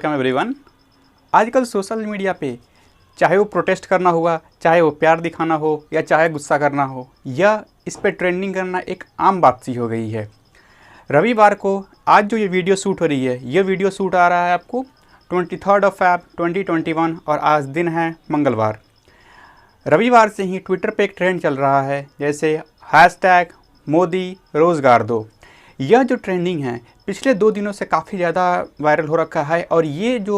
Welcome everyone. आजकल social media पे चाहे वो प्रोटेस्ट करना हुआ, चाहे वो प्यार दिखाना हो या चाहे गुस्सा करना हो, या इस पे ट्रेंडिंग करना एक आम बात सी हो गई है। रविवार को आज जो ये वीडियो शूट हो रही है, ये वीडियो शूट आ रहा है आपको 23 फ़रवरी 2021 और आज दिन है मंगलवार। रविवार से ही ट्विटर पे एक ट्रेंड चल रहा है, जैसे हैशटैग मोदी रोज़गार दो। यह जो ट्रेंडिंग है पिछले 2 दिनों से काफ़ी ज़्यादा वायरल हो रखा है और ये जो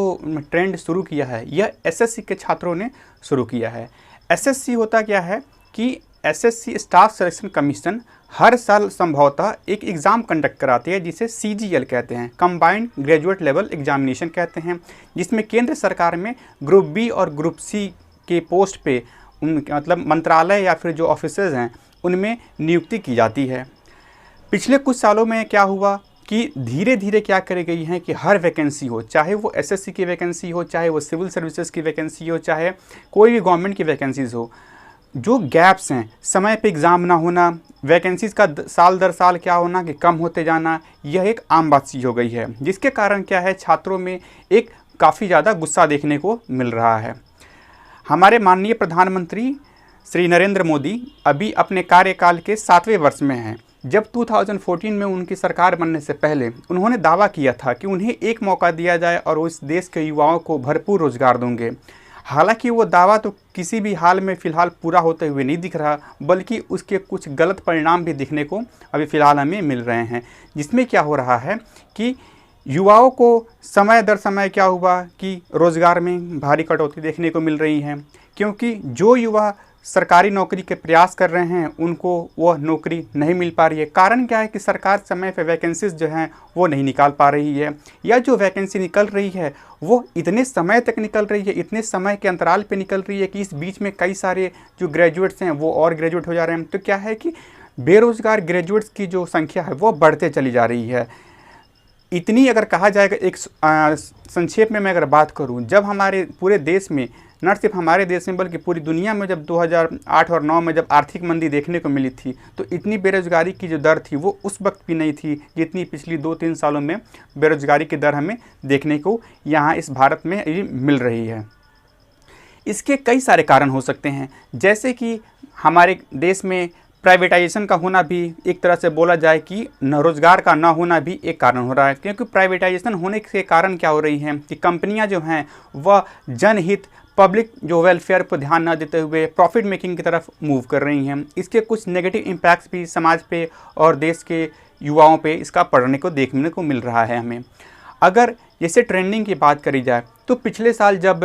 ट्रेंड शुरू किया है यह एसएससी के छात्रों ने शुरू किया है। एसएससी होता क्या है कि एसएससी स्टाफ सिलेक्शन कमीशन हर साल संभवतः एक एग्ज़ाम कंडक्ट कराती है जिसे सीजीएल कहते हैं, कंबाइंड ग्रेजुएट लेवल एग्जामिनेशन कहते हैं, जिसमें केंद्र सरकार में ग्रुप बी और ग्रुप सी के पोस्ट पे मतलब मंत्रालय या फिर जो ऑफिसर्स हैं उनमें नियुक्ति की जाती है। पिछले कुछ सालों में क्या हुआ कि धीरे धीरे क्या करी गई है कि हर वैकेंसी हो, चाहे वो एसएससी की वैकेंसी हो, चाहे वो सिविल सर्विसेज की वैकेंसी हो, चाहे कोई भी गवर्नमेंट की वैकेंसीज हो, जो गैप्स हैं, समय पे एग्ज़ाम ना होना, वैकेंसीज का साल दर साल क्या होना कि कम होते जाना, यह एक आम बात सी हो गई है, जिसके कारण क्या है छात्रों में एक काफ़ी ज़्यादा गुस्सा देखने को मिल रहा है। हमारे माननीय प्रधानमंत्री श्री नरेंद्र मोदी अभी अपने कार्यकाल के 7वें वर्ष में हैं। जब 2014 में उनकी सरकार बनने से पहले उन्होंने दावा किया था कि उन्हें एक मौका दिया जाए और वो इस देश के युवाओं को भरपूर रोजगार देंगे। हालांकि वो दावा तो किसी भी हाल में फ़िलहाल पूरा होते हुए नहीं दिख रहा, बल्कि उसके कुछ गलत परिणाम भी दिखने को अभी फ़िलहाल हमें मिल रहे हैं, जिसमें क्या हो रहा है कि युवाओं को समय दर समय क्या हुआ कि रोज़गार में भारी कटौती देखने को मिल रही है, क्योंकि जो युवा सरकारी नौकरी के प्रयास कर रहे हैं उनको वह नौकरी नहीं मिल पा रही है। कारण क्या है कि सरकार समय पे वैकेंसीज जो हैं वो नहीं निकाल पा रही है, या जो वैकेंसी निकल रही है वो इतने समय तक निकल रही है, इतने समय के अंतराल पे निकल रही है कि इस बीच में कई सारे जो ग्रेजुएट्स हैं वो और ग्रेजुएट हो जा रहे हैं। तो क्या है कि बेरोज़गार ग्रेजुएट्स की जो संख्या है वो बढ़ते चली जा रही है। इतनी अगर कहा जाएगा, एक संक्षेप में मैं अगर बात करूं, जब हमारे पूरे देश में, न सिर्फ हमारे देश में बल्कि पूरी दुनिया में जब 2008 और 9 में जब आर्थिक मंदी देखने को मिली थी, तो इतनी बेरोज़गारी की जो दर थी वो उस वक्त भी नहीं थी जितनी पिछली 2-3 सालों में बेरोज़गारी की दर हमें देखने को यहाँ इस भारत में मिल रही है। इसके कई सारे कारण हो सकते हैं, जैसे कि हमारे देश में प्राइवेटाइजेशन का होना भी एक तरह से बोला जाए कि रोज़गार का ना होना भी एक कारण हो रहा है, क्योंकि प्राइवेटाइजेशन होने के कारण क्या हो रही है कि कंपनियां जो हैं वह जनहित, पब्लिक जो वेलफेयर पर ध्यान न देते हुए प्रॉफिट मेकिंग की तरफ मूव कर रही हैं। इसके कुछ नेगेटिव इम्पैक्ट्स भी समाज पे और देश के युवाओं पे इसका पड़ने को देखने को मिल रहा है हमें। अगर जैसे ट्रेंडिंग की बात करी जाए तो पिछले साल जब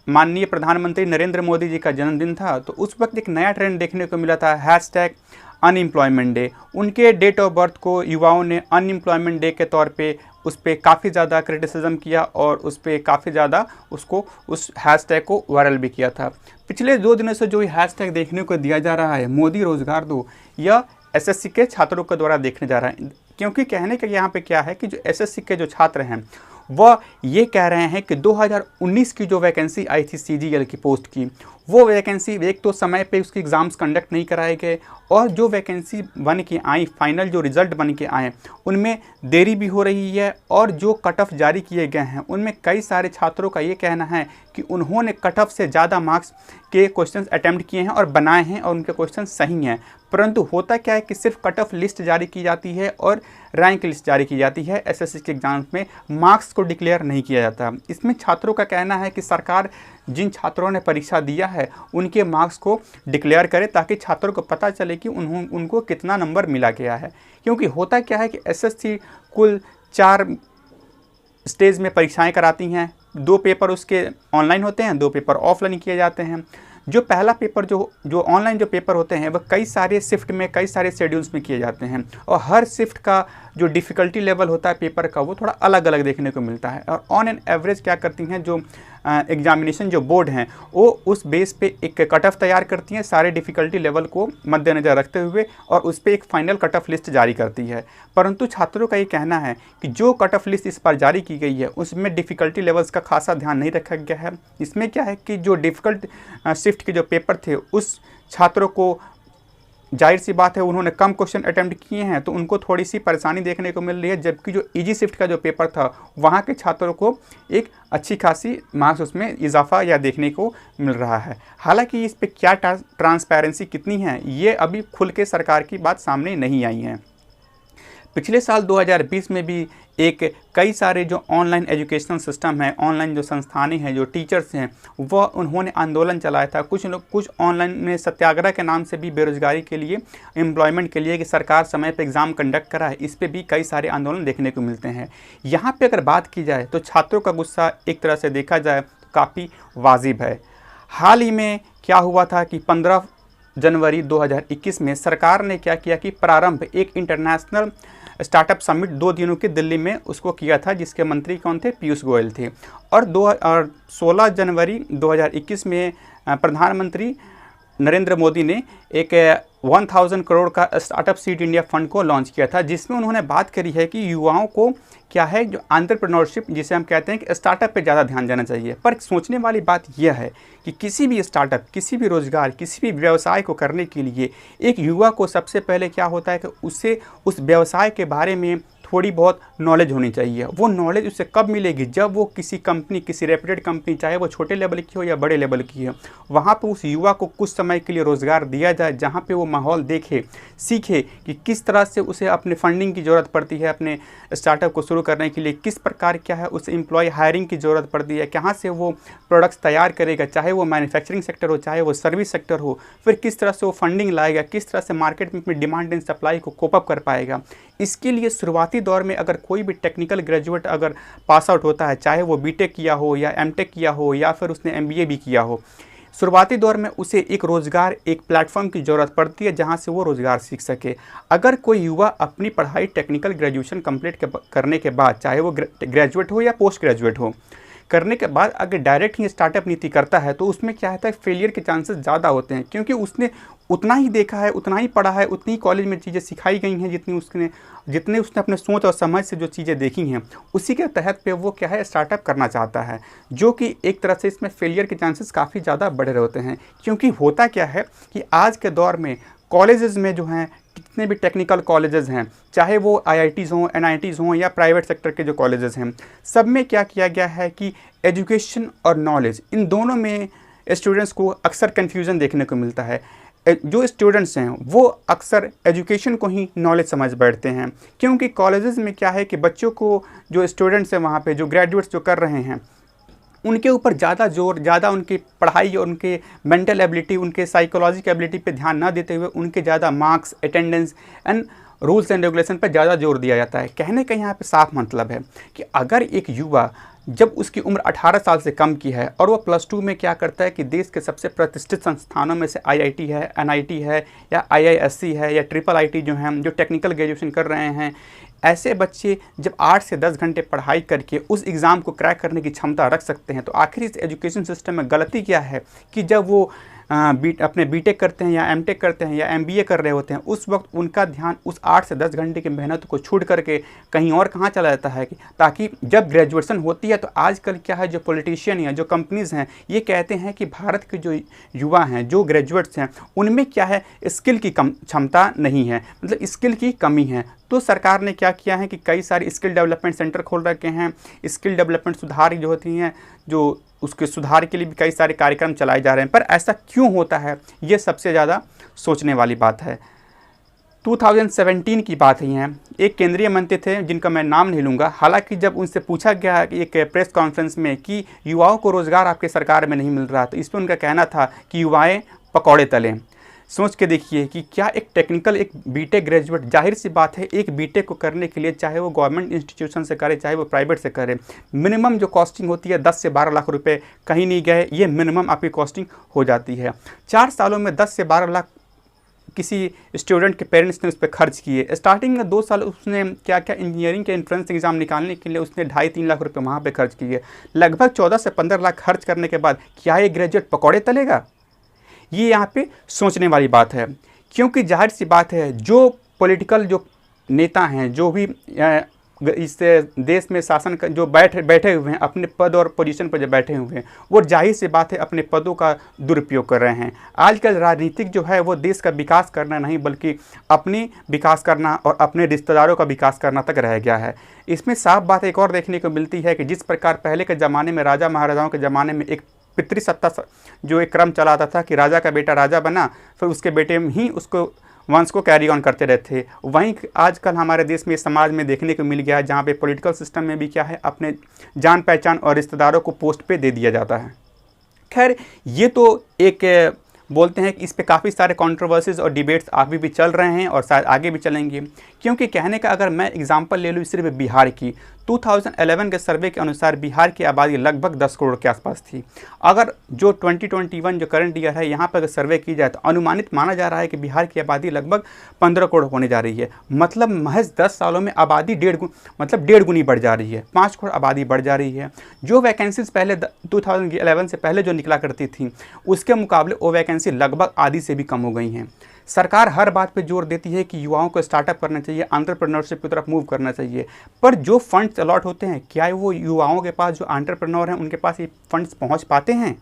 माननीय प्रधानमंत्री नरेंद्र मोदी जी का जन्मदिन था तो उस वक्त एक नया ट्रेंड देखने को मिला था, हैशटैग अनएम्प्लॉयमेंट डे। उनके डेट ऑफ बर्थ को युवाओं ने अनएम्प्लॉयमेंट डे के तौर पे उस पर काफ़ी ज़्यादा क्रिटिसिज्म किया और उस पर काफ़ी ज़्यादा उस हैशटैग को वायरल भी किया था। पिछले 2 दिनों से जो ये हैशटैग देखने को दिया जा रहा है, मोदी रोज़गार दो, यह एसएससी के छात्रों के द्वारा देखने जा रहा है। क्योंकि कहने का यहाँ पे क्या है कि जो एसएससी के जो छात्र हैं वह ये कह रहे हैं कि 2019 की जो वैकेंसी आई थी सीजीएल की पोस्ट की, वो वैकेंसी एक तो समय पे उसकी एग्ज़ाम्स कंडक्ट नहीं कराए गए, और जो वैकेंसी बन के आई, फाइनल जो रिज़ल्ट बन के आए उनमें देरी भी हो रही है, और जो कट ऑफ जारी किए गए हैं उनमें कई सारे छात्रों का ये कहना है कि उन्होंने कट ऑफ से ज़्यादा मार्क्स के क्वेश्चंस अटैम्प्ट किए हैं और बनाए हैं और उनके क्वेश्चन सही हैं। परंतु होता क्या है कि सिर्फ कट ऑफ लिस्ट जारी की जाती है और रैंक लिस्ट जारी की जाती है, एसएससी के एग्जाम्स में मार्क्स को डिक्लेयर नहीं किया जाता। इसमें छात्रों का कहना है कि सरकार जिन छात्रों ने परीक्षा दिया है उनके मार्क्स को डिक्लेयर करे, ताकि छात्रों को पता चले कि उनको कितना नंबर मिला गया है। क्योंकि होता क्या है कि एसएससी कुल 4 स्टेज में परीक्षाएं कराती हैं। 2 पेपर उसके ऑनलाइन होते हैं, 2 पेपर ऑफलाइन किए जाते हैं। जो पहला पेपर जो ऑनलाइन जो पेपर होते हैं वह कई सारे शिफ्ट में, कई सारे शेड्यूल्स में किए जाते हैं, और हर शिफ्ट का जो डिफ़िकल्टी लेवल होता है पेपर का वो थोड़ा अलग अलग देखने को मिलता है। और ऑन एन एवरेज क्या करती हैं जो एग्जामिनेशन जो बोर्ड हैं वो उस बेस पे एक कट ऑफ तैयार करती हैं सारे डिफ़िकल्टी लेवल को मद्देनज़र रखते हुए, और उस पर एक फाइनल कट ऑफ लिस्ट जारी करती है। परंतु छात्रों का ये कहना है कि जो कट ऑफ लिस्ट इस बार जारी की गई है उसमें डिफ़िकल्टी लेवल्स का खासा ध्यान नहीं रखा गया है। इसमें क्या है कि जो डिफ़िकल्ट शिफ्ट के जो पेपर थे उस छात्रों को जाहिर सी बात है उन्होंने कम क्वेश्चन अटेम्प्ट किए हैं तो उनको थोड़ी सी परेशानी देखने को मिल रही है, जबकि जो इजी शिफ्ट का जो पेपर था वहाँ के छात्रों को एक अच्छी खासी मार्क्स उसमें इजाफा या देखने को मिल रहा है। हालांकि इस पे क्या ट्रांसपेरेंसी कितनी है ये अभी खुल के सरकार की बात सामने नहीं आई है। पिछले साल 2020 में भी कई सारे जो ऑनलाइन एजुकेशनल सिस्टम है, ऑनलाइन जो संस्थानें हैं, जो टीचर्स हैं, वह उन्होंने आंदोलन चलाया था। कुछ ऑनलाइन में सत्याग्रह के नाम से भी बेरोजगारी के लिए, एम्प्लॉयमेंट के लिए कि सरकार समय पर एग्ज़ाम कंडक्ट कराए, इस पर भी कई सारे आंदोलन देखने को मिलते हैं। यहाँ पे अगर बात की जाए तो छात्रों का गुस्सा एक तरह से देखा जाए तो काफ़ी वाजिब है। हाल ही में क्या हुआ था कि 15 जनवरी 2021 में सरकार ने क्या किया कि प्रारंभ एक इंटरनेशनल स्टार्टअप समिट 2 दिनों की दिल्ली में उसको किया था, जिसके मंत्री कौन थे? पीयूष गोयल थे। और 16 जनवरी 2021 में प्रधानमंत्री नरेंद्र मोदी ने एक 1000 करोड़ का स्टार्टअप सीड इंडिया फंड को लॉन्च किया था, जिसमें उन्होंने बात करी है कि युवाओं को क्या है जो एंटरप्रेन्योरशिप जिसे हम कहते हैं कि स्टार्टअप पे ज़्यादा ध्यान देना चाहिए। पर सोचने वाली बात यह है कि किसी भी स्टार्टअप, किसी भी रोज़गार, किसी भी व्यवसाय को करने के लिए एक युवा को सबसे पहले क्या होता है कि उसे उस व्यवसाय के बारे में थोड़ी बहुत नॉलेज होनी चाहिए। वो नॉलेज उसे कब मिलेगी? जब वो किसी कंपनी, किसी रेप्यूटेड कंपनी, चाहे वो छोटे लेवल की हो या बड़े लेवल की हो, वहाँ पे उस युवा को कुछ समय के लिए रोज़गार दिया जाए, जहाँ पे वो माहौल देखे, सीखे कि किस तरह से उसे अपने फंडिंग की ज़रूरत पड़ती है, अपने स्टार्टअप को शुरू करने के लिए किस प्रकार क्या है उसे एम्प्लॉय हायरिंग की ज़रूरत पड़ती है, कहाँ से वो प्रोडक्ट्स तैयार करेगा, चाहे वो मैन्युफैक्चरिंग सेक्टर हो, चाहे वो सर्विस सेक्टर हो, फिर किस तरह से वो फंडिंग लाएगा, किस तरह से मार्केट में अपनी डिमांड एंड सप्लाई को कोप अप कर पाएगा। इसके लिए शुरुआती दौर में अगर कोई भी टेक्निकल ग्रेजुएट अगर पास आउट होता है, चाहे वो बीटेक किया हो या एमटेक किया हो या फिर उसने एमबीए भी किया हो, शुरुआती दौर में उसे एक रोज़गार, एक प्लेटफॉर्म की ज़रूरत पड़ती है जहां से वो रोज़गार सीख सके। अगर कोई युवा अपनी पढ़ाई टेक्निकल ग्रेजुएशन कंप्लीट करने के बाद, चाहे वो ग्रेजुएट हो या पोस्ट ग्रेजुएट हो, करने के बाद अगर डायरेक्ट ही स्टार्टअप नीति करता है तो उसमें क्या होता है, फेलियर के चांसेस ज़्यादा होते हैं, क्योंकि उसने उतना ही देखा है, उतना ही पढ़ा है, उतनी ही कॉलेज में चीज़ें सिखाई गई हैं जितने उसने अपने सोच और समझ से जो चीज़ें देखी हैं, उसी के तहत पे वो क्या है स्टार्टअप करना चाहता है, जो कि एक तरह से इसमें फेलियर के चांसेस काफ़ी ज़्यादा बढ़े होते हैं। क्योंकि होता क्या है कि आज के दौर में कॉलेजेस में जो हैं, जितने भी टेक्निकल कॉलेजेस हैं, चाहे वो आईआईटीज़ हों, एनआईटीज़ हों या प्राइवेट सेक्टर के जो कॉलेजेस हैं, सब में क्या किया गया है कि एजुकेशन और नॉलेज, इन दोनों में स्टूडेंट्स को अक्सर कन्फ्यूज़न देखने को मिलता है। जो स्टूडेंट्स हैं वो अक्सर एजुकेशन को ही नॉलेज समझ बैठते हैं, क्योंकि कॉलेजेस में क्या है कि बच्चों को, जो स्टूडेंट्स हैं वहाँ पे, जो ग्रेजुएट्स जो कर रहे हैं, उनके ऊपर ज़्यादा जोर, ज़्यादा उनकी पढ़ाई और उनके मेंटल एबिलिटी, उनके साइकोलॉजिकल एबिलिटी पे ध्यान ना देते हुए उनके ज़्यादा marks, attendance and rules and regulation पर ज़्यादा जोर दिया जाता है। कहने का यहाँ पे साफ मतलब है कि अगर एक युवा जब उसकी उम्र 18 साल से कम की है और वो +2 में क्या करता है कि देश के सबसे प्रतिष्ठित संस्थानों में से आईआईटी है, एनआईटी है या आईआईएससी है या ट्रिपल आईटी जो हैं, जो टेक्निकल ग्रेजुएशन कर रहे हैं, ऐसे बच्चे जब 8 से 10 घंटे पढ़ाई करके उस एग्ज़ाम को क्रैक करने की क्षमता रख सकते हैं, तो आखिर इस एजुकेशन सिस्टम में गलती क्या है कि जब वो अपने बीटेक करते हैं या एमटेक करते हैं या एमबीए कर रहे होते हैं, उस वक्त उनका ध्यान उस 8 से 10 घंटे की मेहनत को छूट करके कहीं और कहाँ चला जाता है, ताकि जब ग्रेजुएशन होती है तो आजकल क्या है, जो पॉलिटिशियन या जो कंपनीज़ हैं ये कहते हैं कि भारत के जो युवा हैं, जो ग्रेजुएट्स हैं, उनमें क्या है, स्किल की क्षमता नहीं है, मतलब स्किल की कमी है। तो सरकार ने क्या किया है कि कई सारे स्किल डेवलपमेंट सेंटर खोल रखे हैं, स्किल डेवलपमेंट सुधार जो होती हैं, जो उसके सुधार के लिए भी कई सारे कार्यक्रम चलाए जा रहे हैं। पर ऐसा क्यों होता है, ये सबसे ज़्यादा सोचने वाली बात है। 2017 की बात ही है, एक केंद्रीय मंत्री थे जिनका मैं नाम नहीं लूँगा, हालांकि जब उनसे पूछा गया कि एक प्रेस कॉन्फ्रेंस में कि युवाओं को रोज़गार आपके सरकार में नहीं मिल रहा, तो इस पर उनका कहना था कि युवाएँ पकौड़े तलें। सोच के देखिए कि क्या एक टेक्निकल, एक बीटेक ग्रेजुएट, जाहिर सी बात है एक बीटेक को करने के लिए चाहे वो गवर्नमेंट इंस्टीट्यूशन से करे चाहे वो प्राइवेट से करे, मिनिमम जो कॉस्टिंग होती है 10 से 12 लाख रुपए, कहीं नहीं गए ये मिनिमम आपकी कॉस्टिंग हो जाती है। 4 सालों में 10 से 12 लाख किसी स्टूडेंट के पेरेंट्स ने उस पर खर्च किए। स्टार्टिंग में 2 साल उसने क्या क्या इंजीनियरिंग के एंट्रेंस एग्ज़ाम निकालने के लिए उसने 2.5-3 लाख रुपये वहाँ पर खर्च किए। लगभग 14 से 15 लाख खर्च करने के बाद क्या ये ग्रेजुएट पकौड़े तलेगा? ये यहाँ पे सोचने वाली बात है, क्योंकि जाहिर सी बात है जो पॉलिटिकल जो नेता हैं, जो भी इस देश में शासन का जो बैठे हुए हैं, अपने पद और पोजीशन पर जो बैठे हुए हैं, वो जाहिर सी बात है अपने पदों का दुरुपयोग कर रहे हैं। आजकल राजनीतिक जो है वो देश का विकास करना नहीं बल्कि अपनी विकास करना और अपने रिश्तेदारों का विकास करना तक रह गया है। इसमें साफ बात एक और देखने को मिलती है कि जिस प्रकार पहले के ज़माने में राजा महाराजाओं के ज़माने में एक पितृसत्ता जो एक क्रम चलाता था कि राजा का बेटा राजा बना, फिर उसके बेटे ही उसको वंश को कैरी ऑन करते रहते, वहीं आजकल हमारे देश में समाज में देखने को मिल गया है, जहाँ पे पॉलिटिकल सिस्टम में भी क्या है, अपने जान पहचान और रिश्तेदारों को पोस्ट पे दे दिया जाता है। खैर, ये तो एक बोलते हैं कि इस पे काफ़ी सारे कंट्रोवर्सीज और डिबेट्स अभी भी चल रहे हैं और शायद आगे भी चलेंगे, क्योंकि कहने का अगर मैं एग्जांपल ले लूँ सिर्फ बिहार की, 2011 के सर्वे के अनुसार बिहार की आबादी लगभग 10 करोड़ के आसपास थी। अगर जो 2021 जो करंट ईयर है यहाँ पर अगर सर्वे की जाए तो अनुमानित माना जा रहा है कि बिहार की आबादी लगभग 15 करोड़ होने जा रही है। मतलब महज 10 सालों में आबादी डेढ़ गुनी बढ़ जा रही है, 5 करोड़ आबादी बढ़ जा रही है। जो वैकेंसीज पहले 2011 से पहले जो निकला करती थी उसके मुकाबले वो वैकेंसी लगभग आधी से भी कम हो गई हैं। सरकार हर बात पे जोर देती है कि युवाओं को स्टार्टअप करना चाहिए, एंटरप्रेन्योरशिप की तरफ मूव करना चाहिए, पर जो फंड्स अलॉट होते हैं क्या वो युवाओं के पास, जो एंटरप्रेन्योर हैं उनके पास ये फंड्स पहुंच पाते हैं?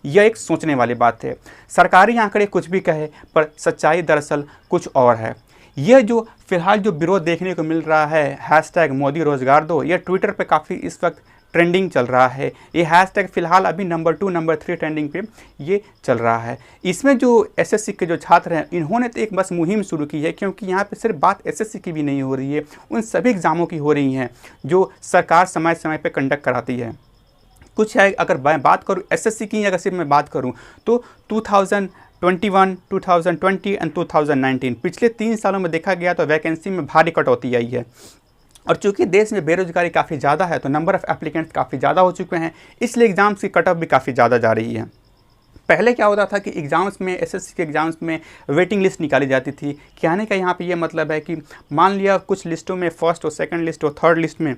यह एक सोचने वाली बात है। सरकारी आंकड़े कुछ भी कहे पर सच्चाई दरअसल कुछ और है। यह जो फिलहाल जो विरोध देखने को मिल रहा है हैशटैग मोदी रोजगार दो, यह ट्विटर पे काफ़ी इस वक्त ट्रेंडिंग चल रहा है। ये हैशटैग फिलहाल अभी नंबर 2 नंबर 3 ट्रेंडिंग पे ये चल रहा है। इसमें जो एसएससी के जो छात्र हैं इन्होंने तो एक बस मुहिम शुरू की है, क्योंकि यहाँ पे सिर्फ बात एसएससी की भी नहीं हो रही है, उन सभी एग्ज़ामों की हो रही हैं जो सरकार समय समय पे कंडक्ट कराती है। कुछ है, अगर मैं बात करूँ एसएससी की, अगर सिर्फ मैं बात करूँ तो 2021, 2020 एंड 2019 पिछले 3 सालों में देखा गया तो वैकेंसी में भारी कटौती आई है। और चूंकि देश में बेरोजगारी काफ़ी ज़्यादा है तो नंबर ऑफ़ एप्लीकेंट्स काफ़ी ज़्यादा हो चुके हैं, इसलिए एग्ज़ाम्स की कट ऑफ भी काफ़ी ज़्यादा जा रही है। पहले क्या होता था कि एग्ज़ाम्स में, एसएससी के एग्ज़ाम्स में वेटिंग लिस्ट निकाली जाती थी। कहने का यहाँ पे ये मतलब है कि मान लिया कुछ लिस्टों में फर्स्ट और सेकंड लिस्ट और थर्ड लिस्ट में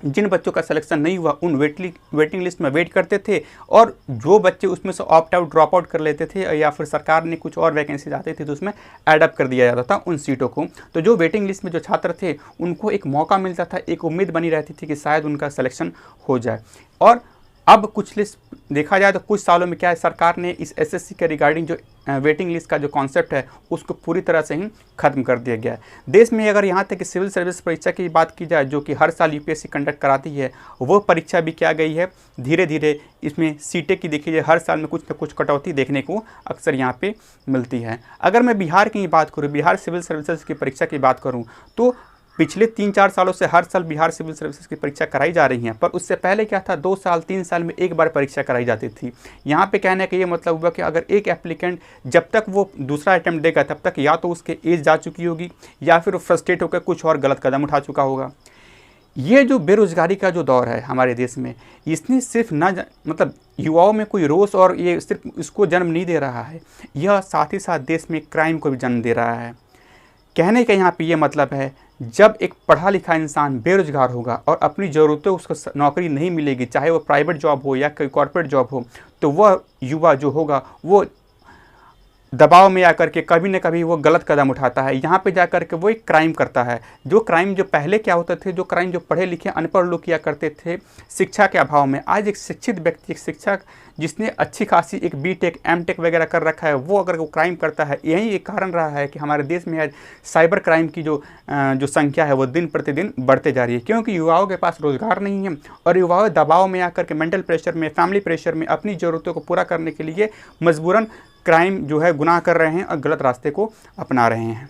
जिन बच्चों का सिलेक्शन नहीं हुआ उन वेटिंग लिस्ट में वेट करते थे, और जो बच्चे उसमें से ऑप्ट आउट ड्रॉप आउट कर लेते थे या फिर सरकार ने कुछ और वैकेंसी आती थी तो उसमें एडअप कर दिया जाता था उन सीटों को। तो जो वेटिंग लिस्ट में जो छात्र थे उनको एक मौका मिलता था, एक उम्मीद बनी रहती थी कि शायद उनका सिलेक्शन हो जाए। और अब कुछ लिस्ट देखा जाए तो कुछ सालों में क्या है, सरकार ने इस एसएससी के रिगार्डिंग जो वेटिंग लिस्ट का जो कॉन्सेप्ट है उसको पूरी तरह से ही खत्म कर दिया गया है। देश में अगर यहाँ तक कि सिविल सर्विस परीक्षा की बात की जाए जो कि हर साल यूपीएससी कंडक्ट कराती है, वो परीक्षा भी क्या गई है धीरे धीरे, इसमें सीटें की देखी जाए हर साल में कुछ न कुछ कटौती देखने को अक्सर यहाँ पे मिलती है। अगर मैं बिहार की बात करूँ, बिहार सिविल सर्विसेज की परीक्षा की बात करूँ तो पिछले 3-4 सालों से हर साल बिहार सिविल सर्विसेज की परीक्षा कराई जा रही हैं, पर उससे पहले क्या था 2 साल 3 साल में एक बार परीक्षा कराई जाती थी। यहाँ पे कहने का ये मतलब हुआ कि अगर एक एप्लीकेंट जब तक वो दूसरा अटैम्प्ट देगा तब तक या तो उसके एज जा चुकी होगी या फिर वो फ्रस्ट्रेट होकर कुछ और गलत कदम उठा चुका होगा। ये जो बेरोज़गारी का जो दौर है हमारे देश में, इसने सिर्फ मतलब युवाओं में कोई रोष और ये सिर्फ इसको जन्म नहीं दे रहा है, यह साथ ही साथ देश में क्राइम को भी जन्म दे रहा है। कहने का यहाँ पे ये मतलब है, जब एक पढ़ा लिखा इंसान बेरोजगार होगा और अपनी ज़रूरतों उसको नौकरी नहीं मिलेगी, चाहे वो प्राइवेट जॉब हो या कोई कॉर्पोरेट जॉब हो, तो वह युवा जो होगा वो दबाव में आकर के कभी न कभी वो गलत कदम उठाता है। यहाँ पे जाकर के वो एक क्राइम करता है। जो क्राइम जो पहले क्या होते थे, जो क्राइम जो पढ़े लिखे अनपढ़ लोग किया करते थे शिक्षा के अभाव में, आज एक शिक्षित व्यक्ति, एक शिक्षक जिसने अच्छी खासी एक बीटेक एमटेक वगैरह कर रखा है, वो अगर वो क्राइम करता है, यही एक कारण रहा है कि हमारे देश में आज साइबर क्राइम की जो संख्या है वो दिन प्रतिदिन बढ़ते जा रही है, क्योंकि युवाओं के पास रोज़गार नहीं है और युवाओं दबाव में आकर के मेंटल प्रेशर में, फैमिली प्रेशर में अपनी ज़रूरतों को पूरा करने के लिए मजबूरन क्राइम जो है गुनाह कर रहे हैं और गलत रास्ते को अपना रहे हैं।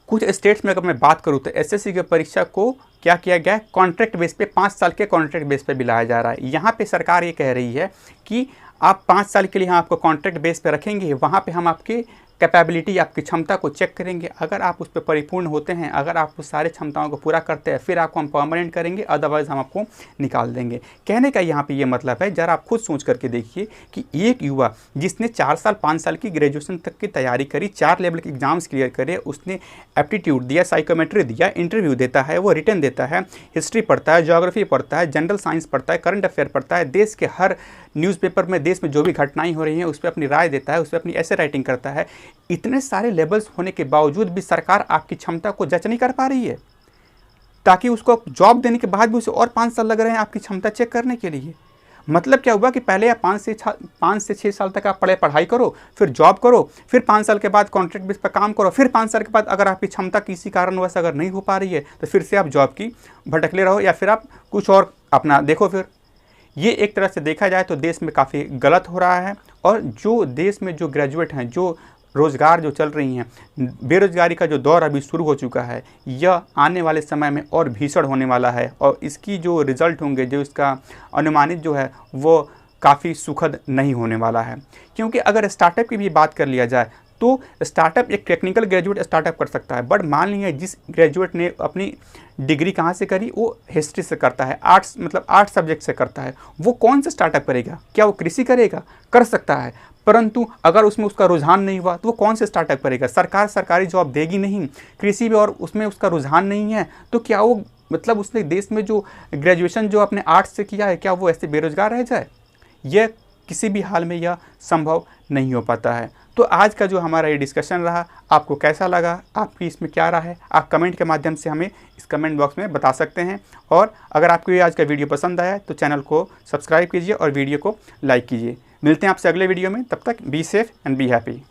कुछ स्टेट्स में अगर मैं बात करूँ तो एसएससी की परीक्षा को क्या किया गया है, कॉन्ट्रैक्ट बेस पे 5 साल के कॉन्ट्रैक्ट बेस पे भी लाया जा रहा है। यहाँ पे सरकार ये कह रही है कि आप 5 साल के लिए हम आपको कॉन्ट्रैक्ट बेस पे रखेंगे, वहाँ पे हम आपके कैपेबिलिटी, आपकी क्षमता को चेक करेंगे। अगर आप उस पर परिपूर्ण होते हैं, अगर आप उस सारे क्षमताओं को पूरा करते हैं, फिर आपको हम परमानेंट करेंगे, अदरवाइज़ हम आपको निकाल देंगे। कहने का यहाँ पे ये मतलब है, जरा आप खुद सोच करके देखिए कि एक युवा जिसने 4 साल 5 साल की ग्रेजुएशन तक की तैयारी करी, 4 लेवल के एग्जाम्स क्लियर करे, उसने एप्टीट्यूड दिया, साइकोमेट्री दिया, इंटरव्यू देता है, वो रिटन देता है, हिस्ट्री पढ़ता है, ज्योग्राफी पढ़ता है, जनरल साइंस पढ़ता है, करंट अफेयर पढ़ता है, देश के हर न्यूज़पेपर में देश में जो भी घटनाएं हो रही हैं उस पर अपनी राय देता है, उस पर अपनी ऐसे राइटिंग करता है। इतने सारे लेवल्स होने के बावजूद भी सरकार आपकी क्षमता को जज नहीं कर पा रही है। ताकि उसको जॉब देने के बाद भी उसे और 5 साल लग रहे हैं आपकी क्षमता चेक करने के लिए। मतलब क्या हुआ कि पहले आप 5 से 6 साल तक आप पढ़ाई करो, फिर जॉब करो, फिर 5 साल के बाद कॉन्ट्रैक्ट बेस पर काम करो, फिर 5 साल के बाद अगर आपकी क्षमता किसी कारणवश अगर नहीं हो पा रही है तो फिर से आप जॉब की भटकले रहो या फिर आप कुछ और अपना देखो। फिर ये एक तरह से देखा जाए तो देश में काफ़ी गलत हो रहा है। और जो देश में जो ग्रेजुएट हैं, जो रोज़गार जो चल रही हैं, बेरोज़गारी का जो दौर अभी शुरू हो चुका है, यह आने वाले समय में और भीषण होने वाला है। और इसकी जो रिज़ल्ट होंगे, जो इसका अनुमानित जो है वो काफ़ी सुखद नहीं होने वाला है। क्योंकि अगर स्टार्टअप की भी बात कर लिया जाए तो स्टार्टअप एक टेक्निकल ग्रेजुएट स्टार्टअप कर सकता है, बट मान लीजिए जिस ग्रेजुएट ने अपनी डिग्री कहाँ से करी, वो हिस्ट्री से करता है, आर्ट्स मतलब आर्ट्स सब्जेक्ट से करता है, वो कौन सा स्टार्टअप करेगा? क्या वो कृषि करेगा? कर सकता है, परंतु अगर उसमें उसका रुझान नहीं हुआ तो वो कौन से स्टार्टअप करेगा? सरकार सरकारी जॉब देगी नहीं, कृषि में और उसमें उसका रुझान नहीं है, तो क्या वो मतलब उसने देश में जो ग्रेजुएशन जो अपने आर्ट्स से किया है, क्या वो ऐसे बेरोजगार रह जाए? यह किसी भी हाल में यह संभव नहीं हो पाता है। तो आज का जो हमारा ये डिस्कशन रहा, आपको कैसा लगा, आपकी इसमें क्या राय है, आप कमेंट के माध्यम से हमें इस कमेंट बॉक्स में बता सकते हैं। और अगर आपको ये आज का वीडियो पसंद आया तो चैनल को सब्सक्राइब कीजिए और वीडियो को लाइक कीजिए। मिलते हैं आपसे अगले वीडियो में, तब तक be safe and be happy.